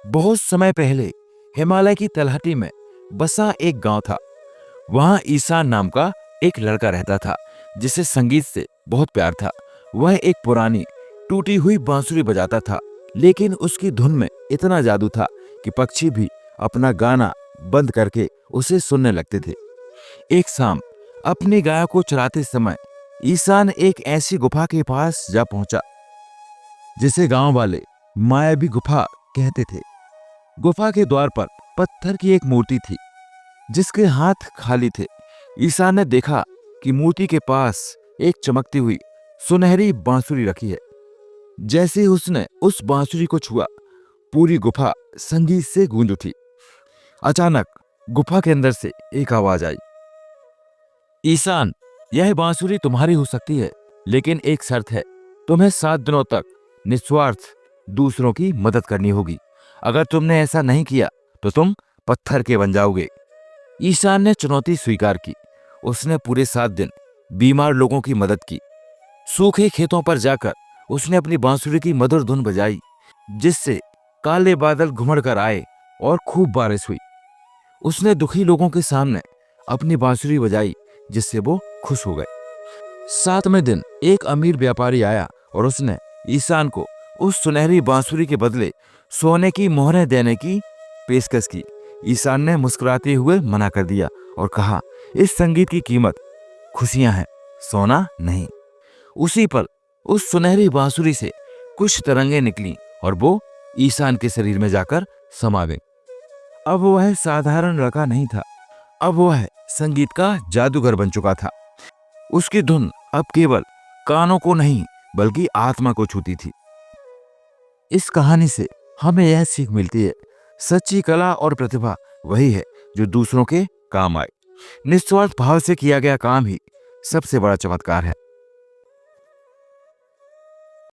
बहुत समय पहले हिमालय की तलहटी में बसा एक गांव था। वहां ईशान नाम का एक लड़का रहता था जिसे संगीत से बहुत प्यार था। वह एक पुरानी टूटी हुई बांसुरी बजाता था, लेकिन उसकी धुन में इतना जादू था कि पक्षी भी अपना गाना बंद करके उसे सुनने लगते थे। एक शाम अपनी गाय को चराते समय ईशान एक ऐसी गुफा के पास जा पहुंचा जिसे गांव वाले मायावी गुफा कहते थे। गुफा के द्वार पर पत्थर की एक मूर्ति थी जिसके हाथ खाली थे। ईशान ने देखा कि मूर्ति के पास एक चमकती हुई सुनहरी बांसुरी रखी है। जैसे ही उसने उस बांसुरी को छुआ, पूरी गुफा संगीत से गूंज उठी। अचानक गुफा के अंदर से एक आवाज आई, ईशान, यह बांसुरी तुम्हारी हो सकती है, लेकिन एक शर्त है। तुम्हें 7 दिनों तक निस्वार्थ दूसरों की मदद करनी होगी। अगर तुमने ऐसा नहीं किया तो तुम पत्थर के बन जाओगे। ईशान ने चुनौती स्वीकार की। उसने पूरे 7 दिन बीमार लोगों की मदद की। सूखे खेतों पर जाकर उसने अपनी बांसुरी की मधुर धुन बजाई, जिससे काले बादल घुमड़ कर आए और खूब बारिश हुई। उसने दुखी लोगों के सामने अपनी बांसुरी बजाई, जिससे वो खुश हो गए। 7वें दिन एक अमीर व्यापारी आया और उसने ईशान को उस सुनहरी बांसुरी के बदले सोने की मोहरें देने की पेशकश की। ईशान ने मुस्कुराते हुए मना कर दिया और कहा, इस संगीत की कीमत खुशियां हैं, सोना नहीं। उसी पल उस सुनहरी बांसुरी से कुछ तरंगें निकली और वो ईशान के शरीर में जाकर समा गई। अब वह साधारण लड़का नहीं था, अब वह संगीत का जादूगर बन चुका था। उसकी धुन अब केवल कानों को नहीं बल्कि आत्मा को छूती थी। इस कहानी से हमें यह सीख मिलती है, सच्ची कला और प्रतिभा वही है जो दूसरों के काम आए। निस्वार्थ भाव से किया गया काम ही सबसे बड़ा चमत्कार है।